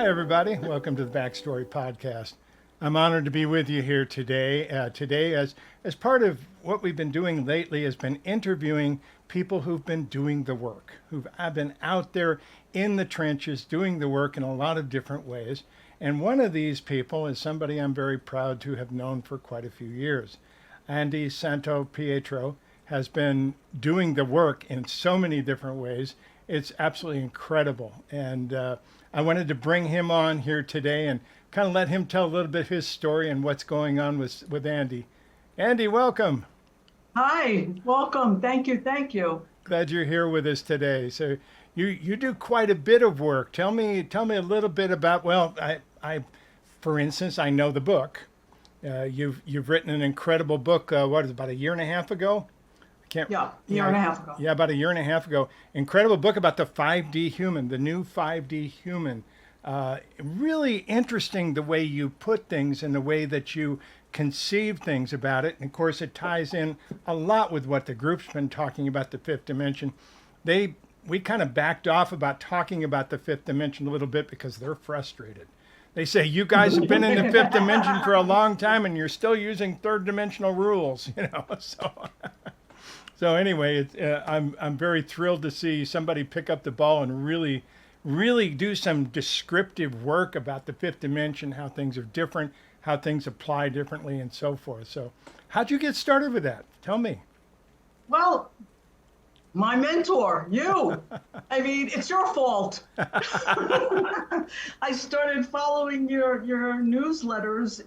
everybody. Welcome to the Backstory Podcast. I'm honored to be with you here today. As part of what we've been doing lately has been interviewing people who've been doing the work, who've been out there in the trenches doing the work in a lot of different ways. And one of these people is somebody I'm very proud to have known for quite a few years. Andie SantoPietro has been doing the work in so many different ways. It's absolutely incredible. And I wanted to bring him on here today and kind of let him tell a little bit of his story and what's going on with Andie. Andie, welcome. Hi, welcome. Thank you. Thank you. Glad you're here with us today. So you do quite a bit of work. Tell me a little bit about, well, I for instance, I know the book. You've written an incredible book, what is it, about a year and a half ago? Yeah, year and a half ago. Yeah, about a year and a half ago. Incredible book about the 5D human, the new 5D human. Really interesting the way you put things and the way that you conceive things about it. And of course, it ties in a lot with what the group's been talking about, the fifth dimension. We kind of backed off about talking about the fifth dimension a little bit because they're frustrated. They say, you guys have been in the fifth dimension for a long time and you're still using third dimensional rules, So anyway, I'm very thrilled to see somebody pick up the ball and really do some descriptive work about the fifth dimension, how things are different, how things apply differently, and so forth. So how'd you get started with that? Tell me. Well, my mentor, you. I mean, it's your fault. I started following your newsletters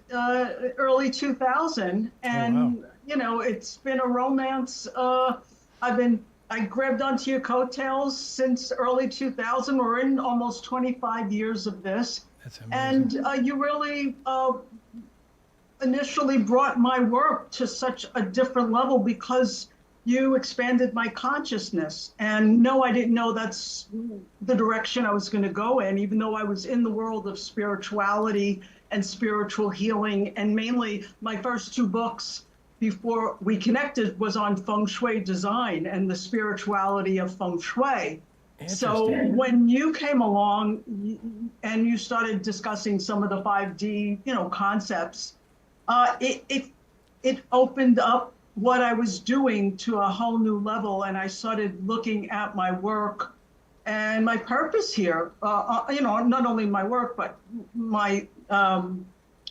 early 2000, and it's been a romance. I grabbed onto your coattails since early 2000. We're in almost 25 years of this. That's amazing. And you really initially brought my work to such a different level because you expanded my consciousness. And no, I didn't know that's the direction I was going to go in, even though I was in the world of spirituality and spiritual healing. And mainly my first two books before we connected was on Feng Shui design and the spirituality of Feng Shui. So when you came along and you started discussing some of the 5D, concepts, it opened up what I was doing to a whole new level. And I started looking at my work and my purpose here, not only my work, but my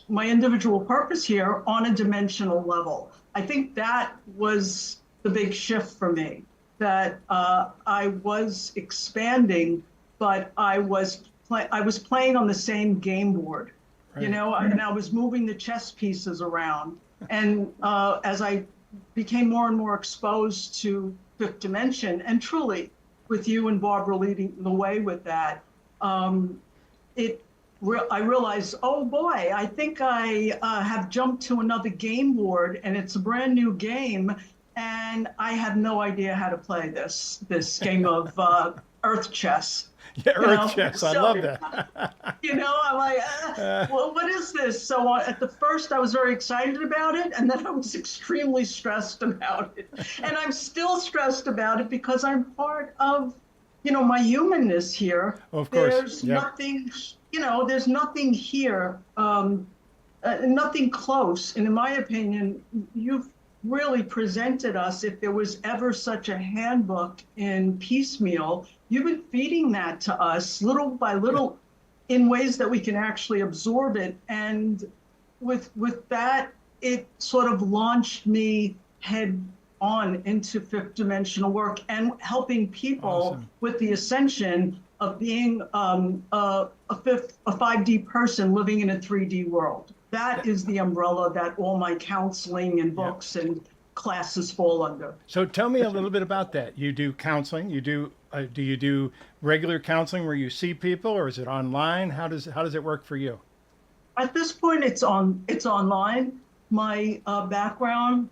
individual purpose here on a dimensional level. I think that was the big shift for me, that I was expanding, but I was playing on the same game board, right. And I was moving the chess pieces around. And as I became more and more exposed to fifth dimension, and truly with you and Barbara leading the way with that, I realized, oh boy, I think I have jumped to another game board and it's a brand new game and I have no idea how to play this game of earth chess. Yeah, earth chess, I love that. I'm like, well, what is this? So at the first I was very excited about it and then I was extremely stressed about it. And I'm still stressed about it because I'm part of, my humanness here. Of course. There's nothing, there's nothing here, nothing close. And in my opinion, you've really presented us, if there was ever such a handbook in piecemeal, you've been feeding that to us little by little in ways that we can actually absorb it. And with that, it sort of launched me head on into fifth dimensional work and helping people with the ascension of being a 5D person living in a 3D world. That is the umbrella that all my counseling and books and classes fall under. So tell me a little bit about that. You do counseling. Do you do regular counseling where you see people, or is it online? How does it work for you? At this point, it's online. My background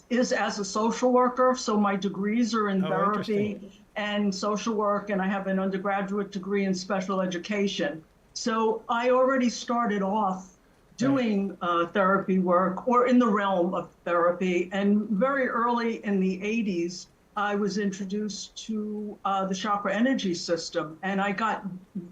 is as a social worker, so my degrees are in therapy and social work, and I have an undergraduate degree in special education. So I already started off doing therapy work or in the realm of therapy. And very early in the 80s, I was introduced to the chakra energy system. And I got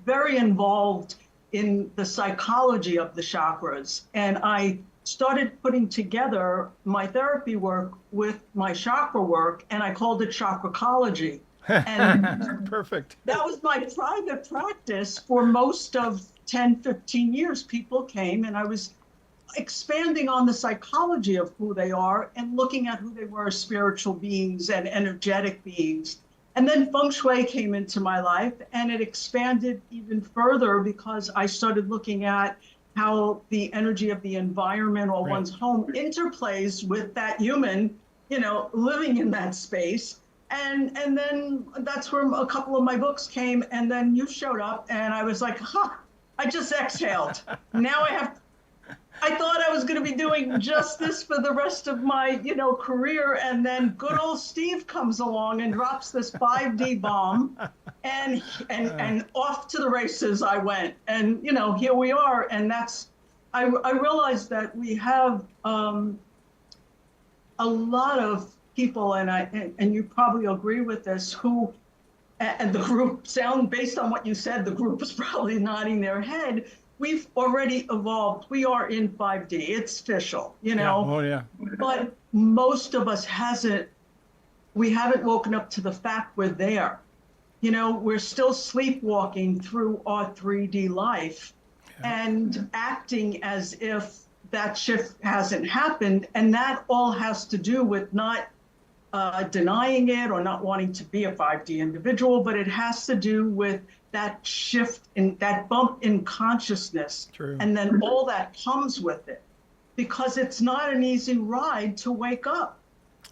very involved in the psychology of the chakras. And I started putting together my therapy work with my chakra work, and I called it chakracology. And Perfect. that was my private practice for most of 10, 15 years. People came and I was expanding on the psychology of who they are and looking at who they were as spiritual beings and energetic beings. And then Feng Shui came into my life, and it expanded even further because I started looking at how the energy of the environment or Right. one's home interplays with that human, living in that space. And then that's where a couple of my books came, and then you showed up, and I was like, I just exhaled. Now I thought I was going to be doing just this for the rest of my, career, and then good old Steve comes along and drops this 5D bomb, and off to the races I went, and here we are, and I realized that we have a lot of people, and you probably agree with this, who, and the group based on what you said, the group is probably nodding their head. We've already evolved. We are in 5D. It's official, Yeah. Oh, yeah. But most of us we haven't woken up to the fact we're there. We're still sleepwalking through our 3D life and acting as if that shift hasn't happened. And that all has to do with not denying it or not wanting to be a 5D individual, but it has to do with that shift in that bump in consciousness. True. And then all that comes with it, because it's not an easy ride to wake up.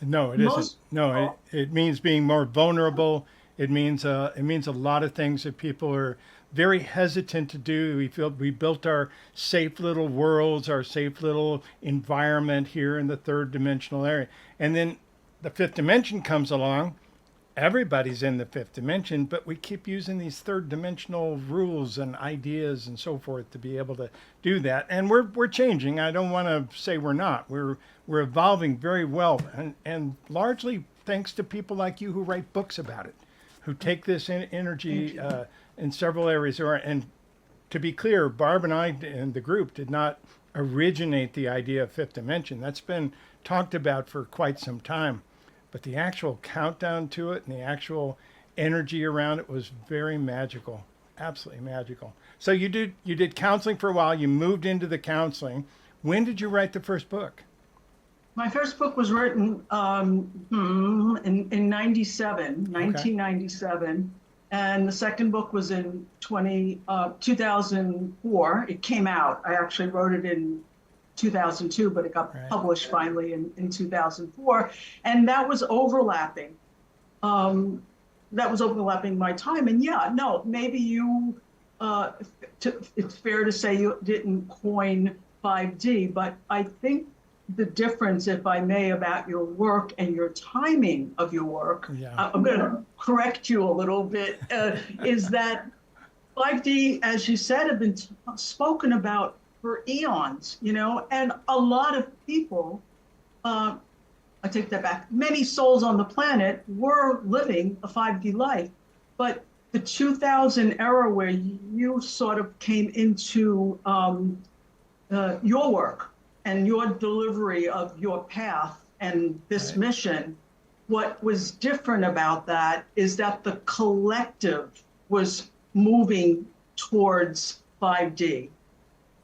No, it isn't. No, it means being more vulnerable. It means a lot of things that people are very hesitant to do. We feel we built our safe little worlds, our safe little environment here in the third dimensional area. And then the fifth dimension comes along. Everybody's in the fifth dimension, but we keep using these third dimensional rules and ideas and so forth to be able to do that. And we're changing. I don't want to say we're not. We're evolving very well, and largely thanks to people like you who write books about it, who take this energy in several areas. And to be clear, Barb and I and the group did not originate the idea of fifth dimension. That's been talked about for quite some time. But the actual countdown to it and the actual energy around it was very magical, absolutely magical. So you did counseling for a while. You moved into the counseling. When did you write the first book? My first book was written in 1997, and the second book was in 2004. It came out. I actually wrote it in 2002, but it got published finally in 2004. And that was overlapping. That was overlapping my time. And maybe it's fair to say you didn't coin 5D, but I think the difference, if I may, about your work and your timing of your work, I'm going to correct you a little bit, is that 5D, as you said, have been spoken about for eons, and a lot of people, I take that back, many souls on the planet were living a 5D life, but the 2000 era where you sort of came into your work and your delivery of your path and this mission, what was different about that is that the collective was moving towards 5D.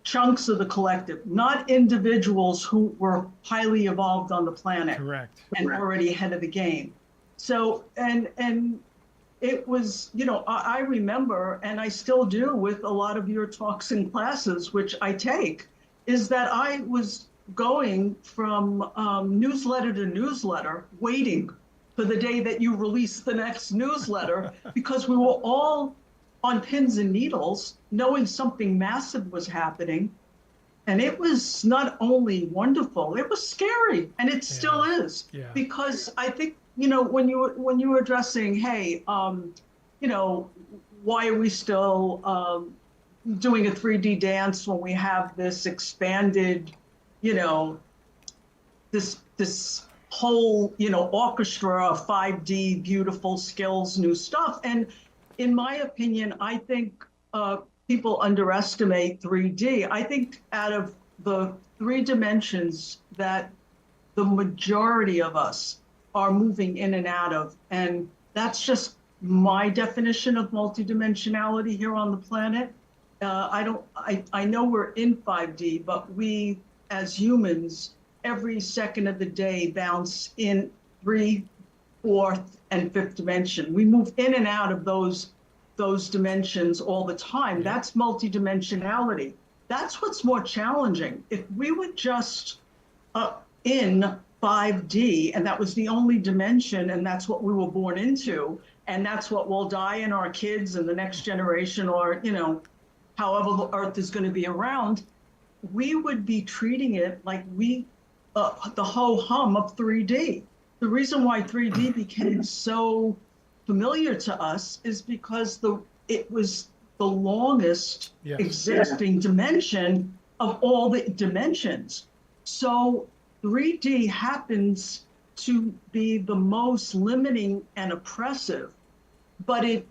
Chunks of the collective, not individuals who were highly evolved on the planet. Correct. And already ahead of the game. So, and it was, I remember, and I still do with a lot of your talks and classes, which I take, is that I was going from newsletter to newsletter, waiting for the day that you release the next newsletter, because we were all on pins and needles, knowing something massive was happening. And it was not only wonderful, it was scary, and it still is. Yeah. Because I think, when you were addressing, hey, why are we still doing a 3D dance when we have this expanded, this whole, orchestra of 5D, beautiful skills, new stuff. And in my opinion, I think people underestimate 3D. I think out of the three dimensions that the majority of us are moving in and out of, and that's just my definition of multidimensionality here on the planet. I know we're in 5D, but we as humans, every second of the day bounce in three, fourth, and fifth dimension. We move in and out of those dimensions all the time. That's multidimensionality. That's what's more challenging. If we were just in 5D and that was the only dimension and that's what we were born into, and that's what will die in our kids and the next generation, or, you know, however the earth is going to be around, we would be treating it like the ho-hum of 3D. The reason why 3D became so familiar to us is because it was the longest existing dimension of all the dimensions. So 3D happens to be the most limiting and oppressive, but it's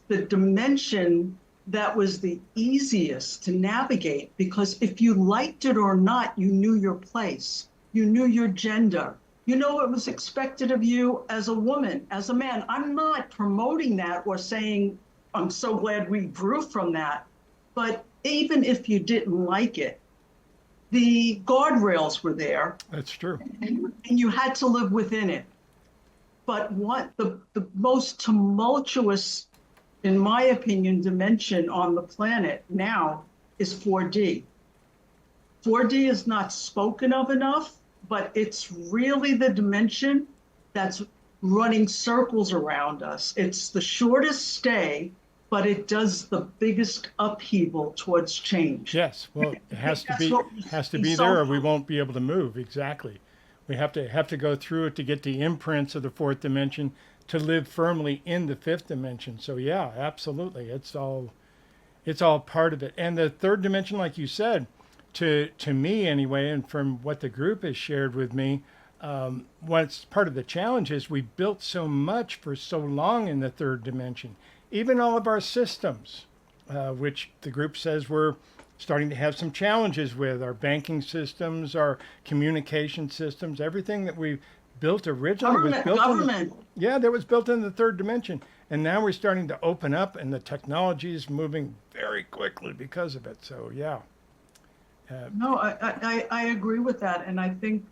the dimension that was the easiest to navigate, because if you liked it or not, you knew your place, you knew your gender, you know what was expected of you as a woman, as a man. I'm not promoting that or saying I'm so glad we grew from that, but even if you didn't like it, the guardrails were there. That's true. And you had to live within it. But what the most tumultuous, in my opinion, dimension on the planet now is 4D. 4D is not spoken of enough, but it's really the dimension that's running circles around us. It's the shortest stay, but it does the biggest upheaval towards change. Yes, well, it has to be there, or we won't be able to move. Exactly. We have to go through it to get the imprints of the fourth dimension to live firmly in the fifth dimension. So yeah, absolutely. It's all part of it. And the third dimension, like you said, to me anyway, and from what the group has shared with me, what's part of the challenge is we built so much for so long in the third dimension. Even all of our systems, which the group says we're starting to have some challenges with, our banking systems, our communication systems, everything that we built originally was built that was built in the third dimension. And now we're starting to open up, and the technology is moving very quickly because of it. So yeah. No, I agree with that. And I think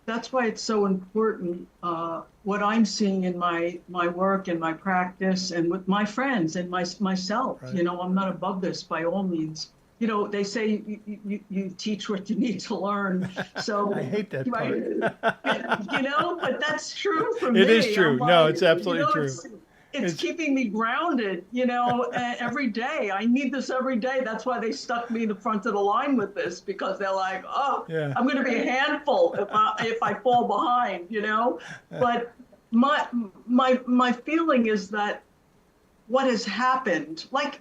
that's why it's so important, what I'm seeing in my work and my practice and with my friends and myself. Right. You know, I'm not above this by all means. You know, they say you teach what you need to learn. So I hate that part. You know, but that's true for me. It is true. No, it's absolutely true. It's keeping me grounded, you know, every day. I need this every day. That's why they stuck me in the front of the line with this, because they're like, oh, yeah, I'm going to be a handful if I fall behind, you know. But my feeling is that what has happened, like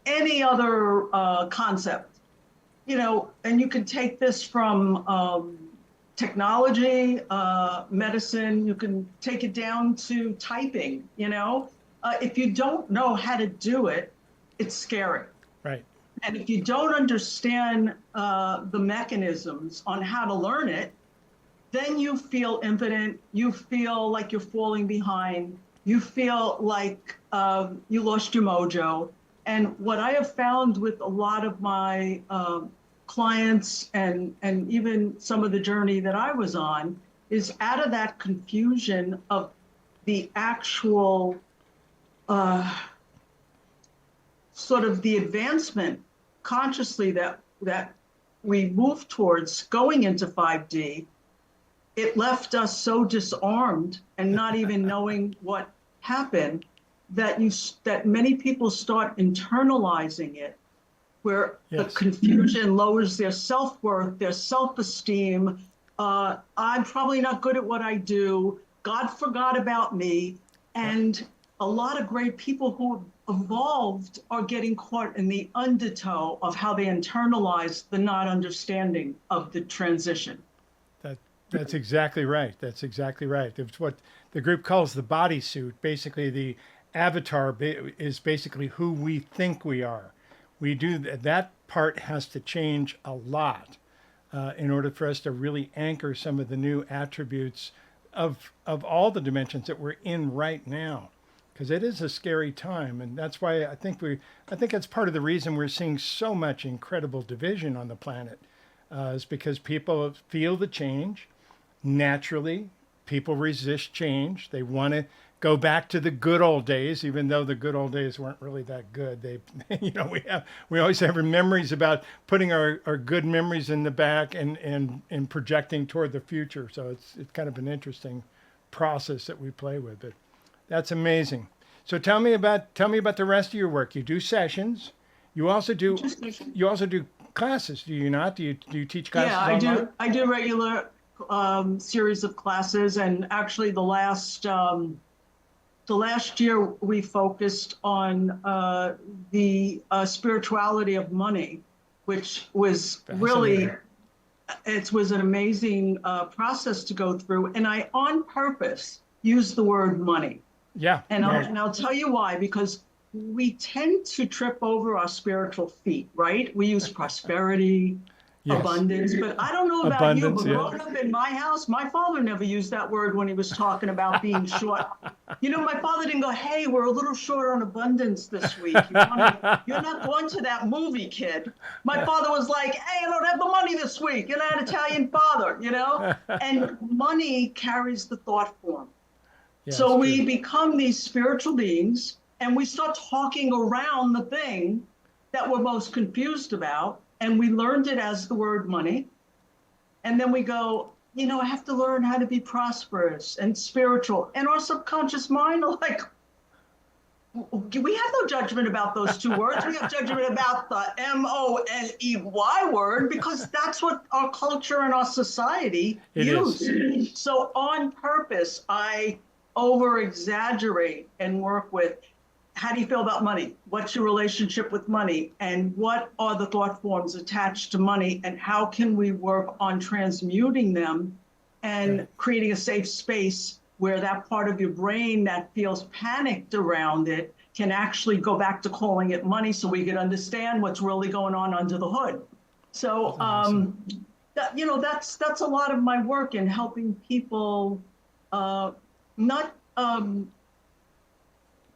any other concept, you know, and you can take this from technology, medicine, you can take it down to typing, you know. If you don't know how to do it, it's scary. Right. And if you don't understand the mechanisms on how to learn it, then you feel impotent, you feel like you're falling behind, you feel like you lost your mojo. And what I have found with a lot of my clients and even some of the journey that I was on is out of that confusion of the actual sort of the advancement consciously that we moved towards going into 5D, it left us so disarmed and not even knowing what happened that many people start internalizing it, where the confusion lowers their self-worth, their self-esteem. I'm probably not good at what I do. God forgot about me. And a lot of great people who evolved are getting caught in the undertow of how they internalize the not understanding of the transition. That's exactly right. That's exactly right. It's what the group calls the bodysuit, basically the avatar is basically who we think we are. We do that part has to change a lot in order for us to really anchor some of the new attributes of all the dimensions that we're in right now, because it is a scary time, and that's why I think that's part of the reason we're seeing so much incredible division on the planet, is because people feel the change naturally. People resist change. They want to go back to the good old days, even though the good old days weren't really that good. They, we always have memories about putting our good memories in the back and projecting toward the future. So it's kind of an interesting process that we play with. But that's amazing. So tell me about the rest of your work. You do sessions. You also do classes, do you not? Do you teach classes? Yeah, I online? do. I do regular series of classes, and actually the last year we focused on the spirituality of money, which was really, it was an amazing process to go through. And I, on purpose, used the word money. Yeah. And right. I'll tell you why, because we tend to trip over our spiritual feet, right? We use prosperity, Yes. abundance, but I don't know about Abundance, you, but yeah. growing up in my house, my father never used that word when he was talking about being short. You know, my father didn't go, hey, we're a little short on abundance this week. You're not going to that movie, kid. My father was like, hey, I don't have the money this week. You're not an Italian father, you know? And money carries the thought form. Yeah, so it's we true. become these spiritual beings, and we start talking around the thing that we're most confused about. And we learned it as the word money. And then we go, you know, I have to learn how to be prosperous and spiritual. And our subconscious mind are like, we have no judgment about those two words. We have judgment about the M-O-N-E-Y word, because that's what our culture and our society use. So on purpose, I over-exaggerate and work with, how do you feel about money? What's your relationship with money? And what are the thought forms attached to money? And how can we work on transmuting them and creating a safe space where that part of your brain that feels panicked around it can actually go back to calling it money, so we can understand what's really going on under the hood. So, you know, that's a lot of my work in helping people, not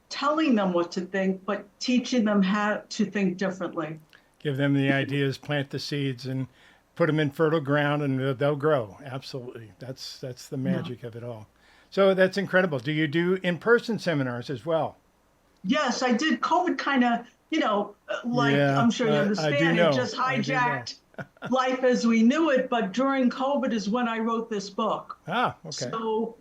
telling them what to think, but teaching them how to think differently. Give them the ideas, plant the seeds, and put them in fertile ground, and they'll grow. Absolutely. That's the magic of it all. So that's incredible. Do you do in-person seminars as well? Yes, I did. COVID kind of, you know, like I'm sure you understand, it just hijacked life as we knew it. But during COVID is when I wrote this book. Ah, okay. So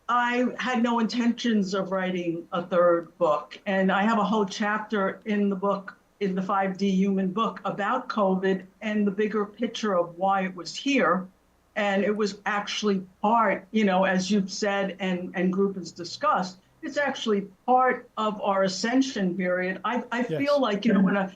I had no intentions of writing a third book. And I have a whole chapter in the book, in the 5D Human book, about COVID and the bigger picture of why it was here. And it was actually part, you know, as you've said and group has discussed, it's actually part of our ascension period. I feel like, you know, when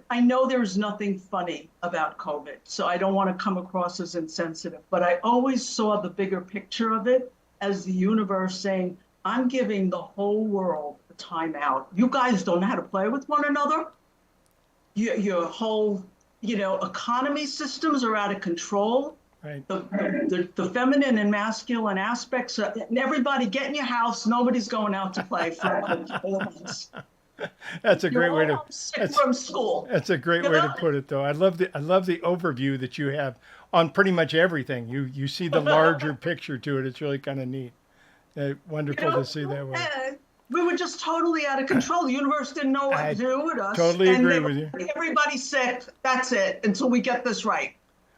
I know there's nothing funny about COVID, so I don't want to come across as insensitive, but I always saw the bigger picture of it as the universe saying, I'm giving the whole world a timeout. You guys don't know how to play with one another. Your whole, you know, economy systems are out of control. Right. The feminine and masculine aspects, everybody get in your house. Nobody's going out to play for 4 months. That's a great way to sick from school. That's a great way to put it, though. I love the overview that you have on pretty much everything. You see the larger picture to it. It's really kind of neat. Wonderful to see that way. We were just totally out of control. The universe didn't know what to do with us. Totally agree with you. Everybody's sick. That's it until we get this right.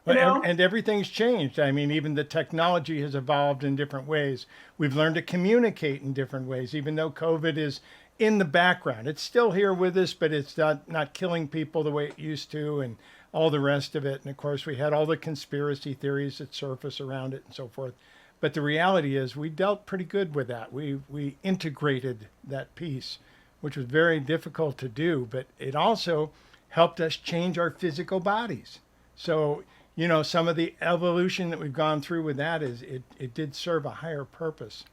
And everything's changed. I mean, even the technology has evolved in different ways. We've learned to communicate in different ways, even though COVID is in the background. It's still here with us, but it's not killing people the way it used to, and all the rest of it. And of course, we had all the conspiracy theories that surface around it and so forth. But the reality is we dealt pretty good with that. We integrated that piece, which was very difficult to do, but it also helped us change our physical bodies. So, you know, some of the evolution that we've gone through with that is it did serve a higher purpose.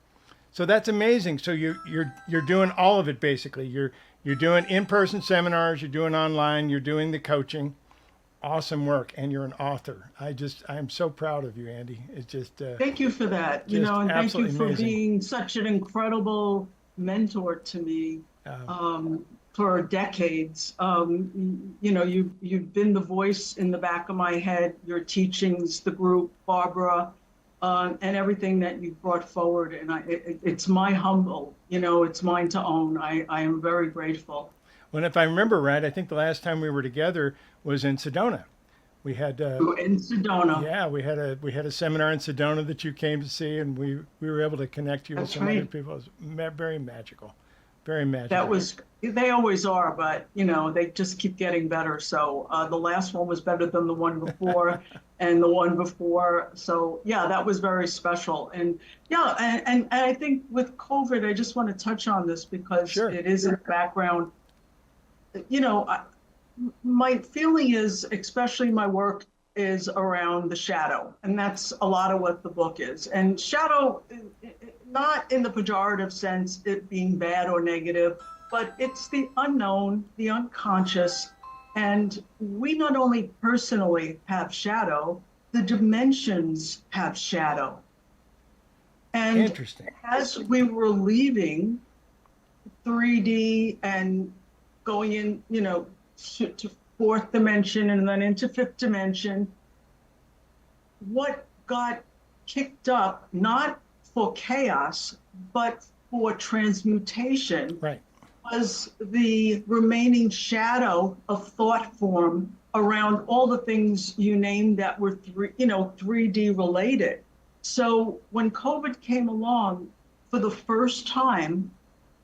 So that's amazing. So you're doing all of it basically. You're doing in-person seminars, you're doing online, you're doing the coaching. Awesome work, and you're an author. I'm so proud of you, Andie. It's just Thank you for that, just and thank you absolutely for amazing. being such an incredible mentor to me Um, for decades. You've been the voice in the back of my head, your teachings, the group, Barbara, and everything that you brought forward. And it's my humble, it's mine to own. I am very grateful. well, if I remember right, I think the last time we were together was in Sedona. We had In Sedona. yeah, we had a seminar in Sedona that you came to see, and we were able to connect you with That's some other right. people. It was very magical, very That magical. was, they always are, but they just keep getting better. So the last one was better than the one before and the one before. So yeah, that was very special. And yeah, and I think with COVID, I just want to touch on this because Sure. it is in the background. You know, I, my feeling is, especially my work is around the shadow, and that's a lot of what the book is. And shadow, not in the pejorative sense, it being bad or negative, but it's the unknown, the unconscious. And we not only personally have shadow, the dimensions have shadow. And Interesting. as we were leaving 3D and going in, to fourth dimension and then into fifth dimension, what got kicked up, not for chaos, but for transmutation, Right. was the remaining shadow of thought form around all the things you named that were 3D related. So when COVID came along, for the first time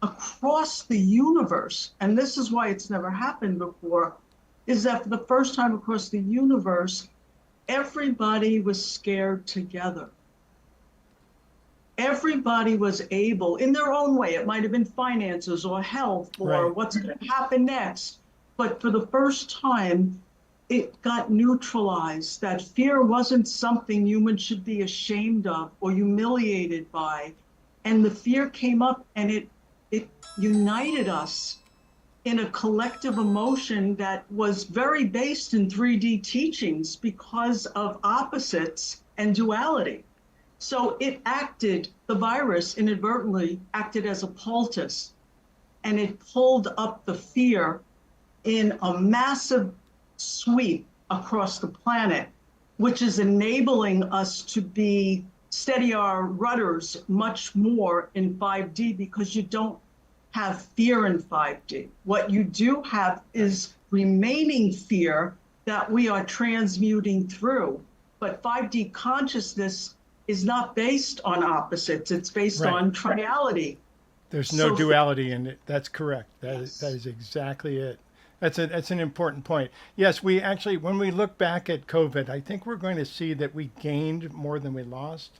across the universe, and this is why it's never happened before, is that for the first time across the universe, everybody was scared together. Everybody was able, in their own way, it might have been finances or health or Right. what's going to happen next, but for the first time, it got neutralized. That fear wasn't something humans should be ashamed of or humiliated by. And the fear came up and it united us in a collective emotion that was very based in 3D teachings because of opposites and duality. So it acted, the virus inadvertently acted as a poultice, and it pulled up the fear in a massive sweep across the planet, which is enabling us to be steady our rudders much more in 5D because you don't have fear in 5D. What you do have is remaining fear that we are transmuting through. But 5D consciousness is not based on opposites, it's based Right. on triality. There's no So duality in it. That's correct. That yes. is exactly it. That's an important point. Yes, we actually, when we look back at COVID, I think we're going to see that we gained more than we lost.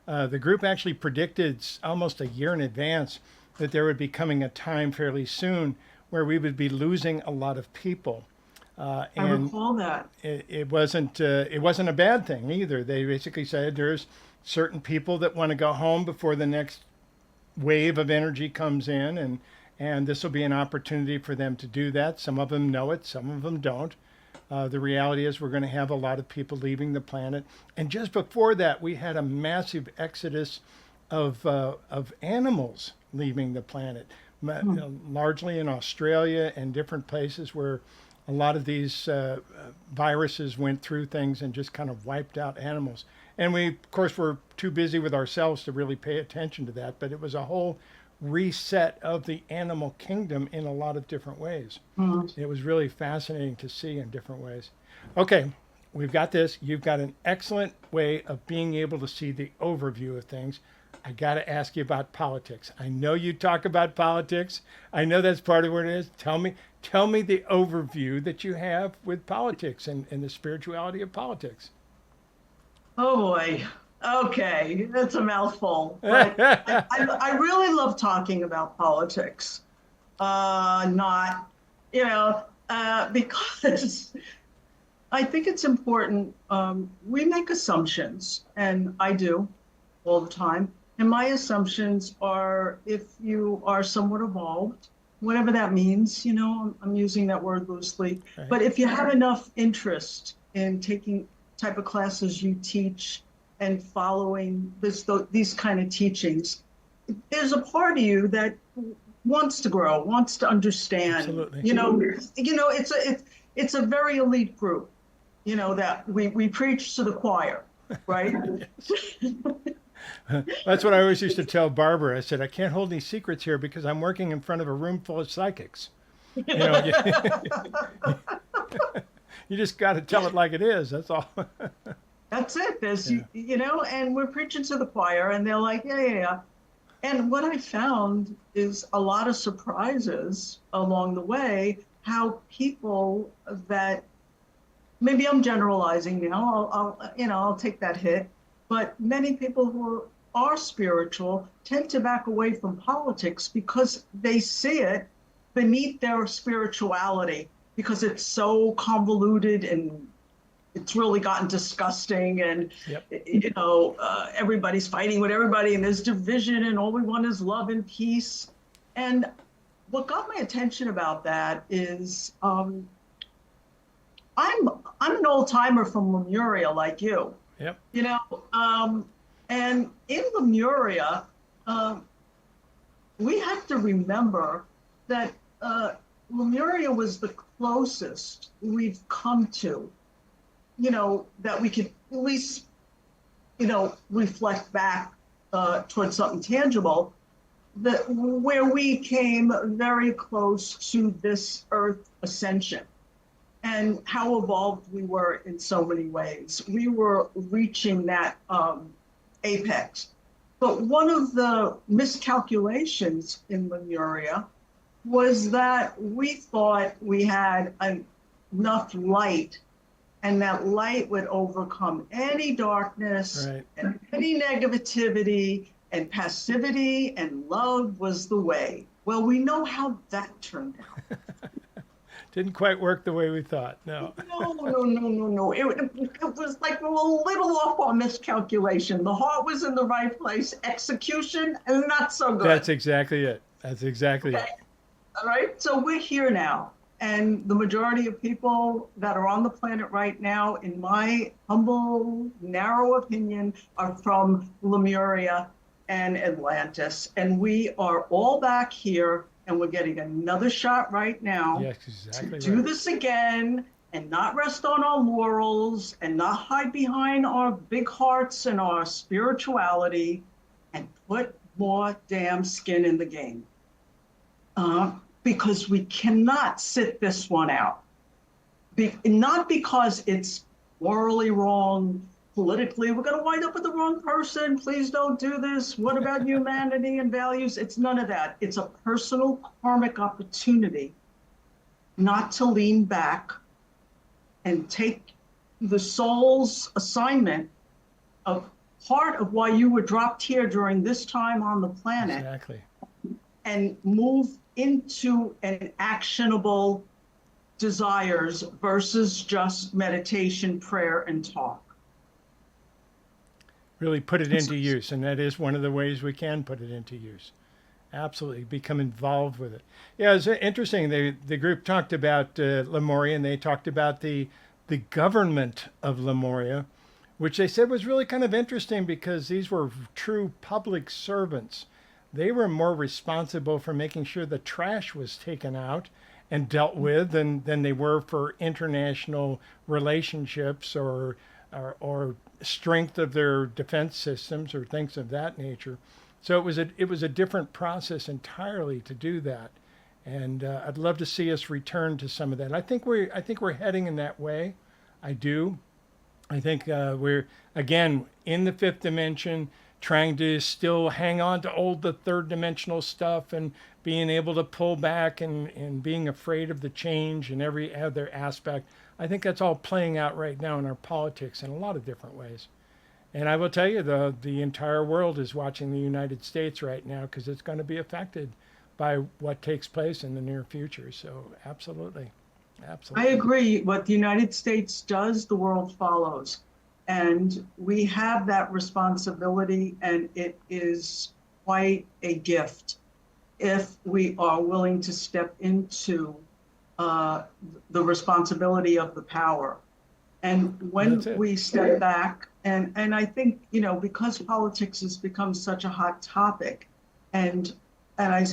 The group actually predicted almost a year in advance that there would be coming a time fairly soon where we would be losing a lot of people. I And recall that. it wasn't a bad thing either. They basically said there's certain people that want to go home before the next wave of energy comes in, and this will be an opportunity for them to do that. Some of them know it, some of them don't. The reality is we're going to have a lot of people leaving the planet, and just before that, we had a massive exodus of animals leaving the planet, largely in Australia and different places where a lot of these viruses went through things and just kind of wiped out animals. And we, of course, were too busy with ourselves to really pay attention to that. But it was a whole reset of the animal kingdom in a lot of different ways. Mm. It was really fascinating to see in different ways. Okay, we've got this. You've got an excellent way of being able to see the overview of things. I got to ask you about politics. I know you talk about politics. I know that's part of what it is. Tell me the overview that you have with politics and the spirituality of politics. Oh boy. Okay, that's a mouthful. But I really love talking about politics. Not, because I think it's important. We make assumptions, and I do all the time. And my assumptions are if you are somewhat evolved, whatever that means, I'm using that word loosely, Right. but if you have enough interest in taking type of classes you teach and following these kind of teachings, there's a part of you that wants to grow, wants to understand. Absolutely. It's a very elite group, that we preach to the choir, right? That's what I always used to tell Barbara. I said, I can't hold any secrets here because I'm working in front of a room full of psychics. You just got to tell it like it is. That's all. That's it. And we're preaching to the choir, and they're like, yeah, yeah, yeah. And what I found is a lot of surprises along the way, how people that, maybe I'm generalizing now, I'll take that hit, but many people who are spiritual tend to back away from politics because they see it beneath their spirituality, because it's so convoluted and it's really gotten disgusting, and Yep. Everybody's fighting with everybody, and there's division, and all we want is love and peace. And what got my attention about that is I'm an old timer from Lemuria, like you. Yep. And in Lemuria, we have to remember that Lemuria was the closest we've come to, that we could at least, reflect back towards something tangible, where we came very close to this Earth ascension and how evolved we were in so many ways. We were reaching that apex. But one of the miscalculations in Lemuria was that we thought we had enough light, and that light would overcome any darkness, Right. and any negativity, and passivity, and love was the way. Well, we know how that turned out. Didn't quite work the way we thought. No. No. It was like a little off on miscalculation. The heart was in the right place. Execution, not so good. That's exactly it. That's exactly it. All right. So we're here now. And the majority of people that are on the planet right now, in my humble, narrow opinion, are from Lemuria and Atlantis. And we are all back here, and we're getting another shot right now. Yes, exactly. To do this again, and not rest on our laurels, and not hide behind our big hearts and our spirituality, and put more damn skin in the game. Because we cannot sit this one out. Not because it's morally wrong, politically, we're going to wind up with the wrong person, please don't do this, what about humanity and values? It's none of that. It's a personal karmic opportunity not to lean back and take the soul's assignment of part of why you were dropped here during this time on the planet. Exactly. And move into an actionable desires versus just meditation, prayer, and talk. Really put it into use, and that is one of the ways we can put it into use. Absolutely, become involved with it. Yeah, it's interesting. The group talked about Lemuria, and they talked about the government of Lemuria, which they said was really kind of interesting because these were true public servants. They were more responsible for making sure the trash was taken out and dealt with than they were for international relationships or strength of their defense systems or things of that nature. So it was a different process entirely to do that, and I'd love to see us return to some of that. I think we're heading in that way. I do. I think we're again in the fifth dimension, trying to still hang on to the third dimensional stuff and being able to pull back and being afraid of the change in every other aspect. I think that's all playing out right now in our politics in a lot of different ways. And I will tell you, the entire world is watching the United States right now because it's going to be affected by what takes place in the near future. So absolutely. I agree. What the United States does, the world follows. And we have that responsibility, and it is quite a gift if we are willing to step into the responsibility of the power. And when we step back, and I think, because politics has become such a hot topic, and I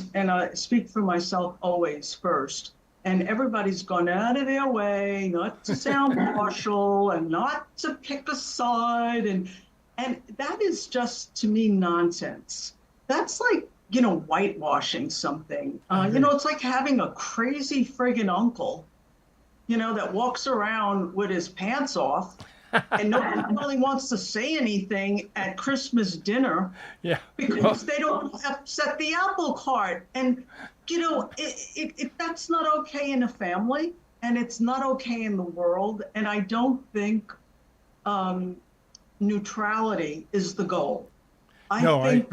speak for myself always first, and everybody's gone out of their way not to sound partial and not to pick a side, and that is just, to me, nonsense. That's like, whitewashing something. It's like having a crazy friggin' uncle, that walks around with his pants off, and nobody really wants to say anything at Christmas dinner, because they don't upset the apple cart. And that's not okay in a family, and it's not okay in the world. And I don't think neutrality is the goal. I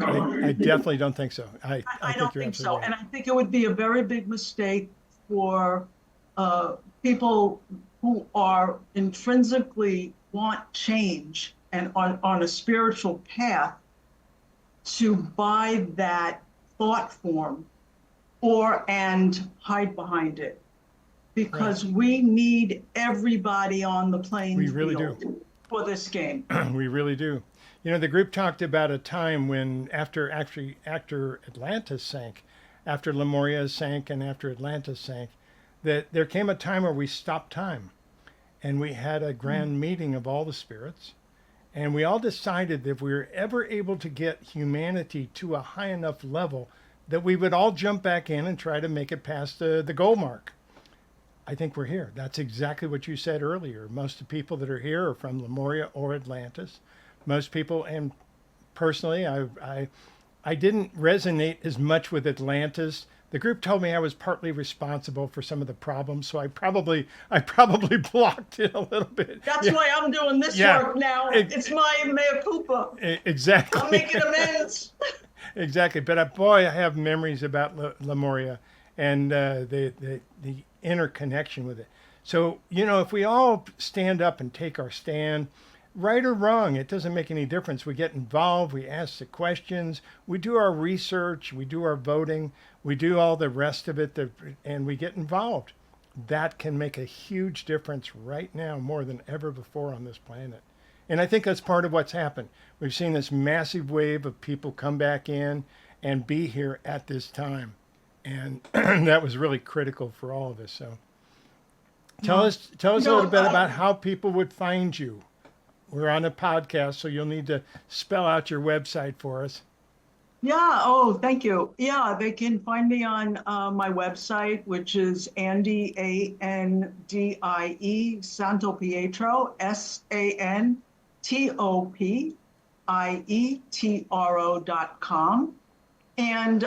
definitely don't think so. I don't think so. Right. And I think it would be a very big mistake for people who are intrinsically want change and on a spiritual path to buy that thought form and hide behind it, because we need everybody on the playing field. We really do. For this game. We really do. The group talked about a time when after Atlantis sank, after Lemuria sank and after Atlantis sank, that there came a time where we stopped time, and we had a grand meeting of all the spirits, and we all decided that if we were ever able to get humanity to a high enough level, that we would all jump back in and try to make it past the goal mark. I think we're here. That's exactly what you said earlier. Most of the people that are here are from Lemuria or Atlantis. Most people, and personally, I didn't resonate as much with Atlantis. The group told me I was partly responsible for some of the problems, so I probably blocked it a little bit. That's why I'm doing this work now. It's my mea culpa. Exactly. I'm making amends. Exactly. But boy, I have memories about Lemuria and the interconnection with it. So, if we all stand up and take our stand, right or wrong, it doesn't make any difference. We get involved, we ask the questions, we do our research, we do our voting, we do all the rest of it, and we get involved. That can make a huge difference right now, more than ever before on this planet. And I think that's part of what's happened. We've seen this massive wave of people come back in and be here at this time. And that was really critical for all of us. So tell us a little bit about how people would find you. We're on a podcast, so you'll need to spell out your website for us. Yeah. Oh, thank you. Yeah, they can find me on my website, which is Andie, Andie SantoPietro, SantoPietro.com. And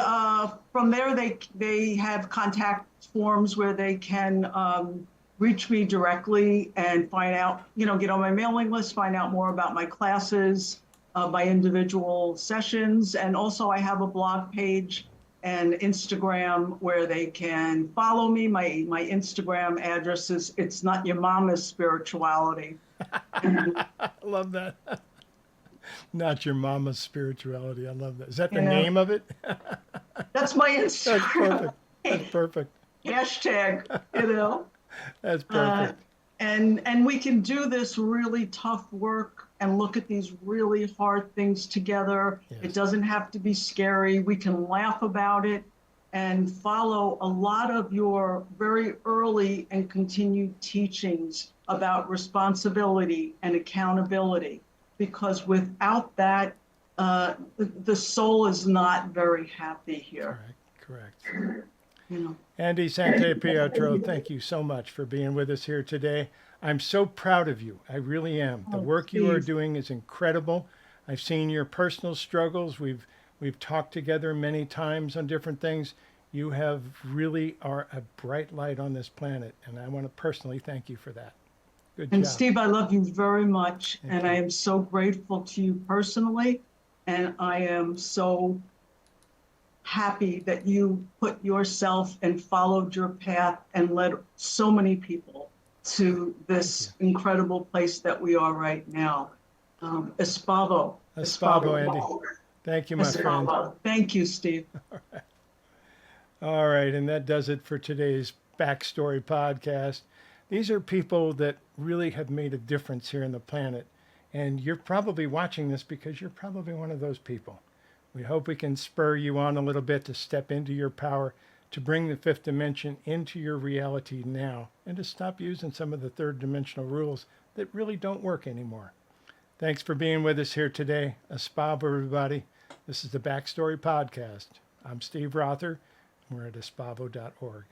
from there, they have contact forms where they can reach me directly and find out, get on my mailing list, find out more about my classes, my individual sessions. And also I have a blog page and Instagram where they can follow me. My Instagram address is It's Not Your Mama's Spirituality. I love that. Not Your Mama's Spirituality. I love that. Is that the name of it? That's my Instagram. That's perfect. Hashtag, That's perfect. And we can do this really tough work and look at these really hard things together. Yes. It doesn't have to be scary. We can laugh about it and follow a lot of your very early and continued teachings about responsibility and accountability. Because without that, the soul is not very happy here. Correct. Andie SantoPietro, thank you so much for being with us here today. I'm so proud of you. I really am. The work you are doing is incredible. I've seen your personal struggles. We've talked together many times on different things. You really are a bright light on this planet, and I want to personally thank you for that. Good job. And Steve, I love you very much, and I am so grateful to you personally, and I am so happy that you put yourself and followed your path and led so many people to this incredible place that we are right now. Espavo. Espavo, Andy. Thank you, my friend. Espavo. Thank you, Steve. All right, and that does it for today's Backstory podcast. These are people that really have made a difference here on the planet. And you're probably watching this because you're probably one of those people. We hope we can spur you on a little bit to step into your power, to bring the fifth dimension into your reality now, and to stop using some of the third dimensional rules that really don't work anymore. Thanks for being with us here today. Espavo, everybody. This is the Backstory Podcast. I'm Steve Rother. We're at espavo.org.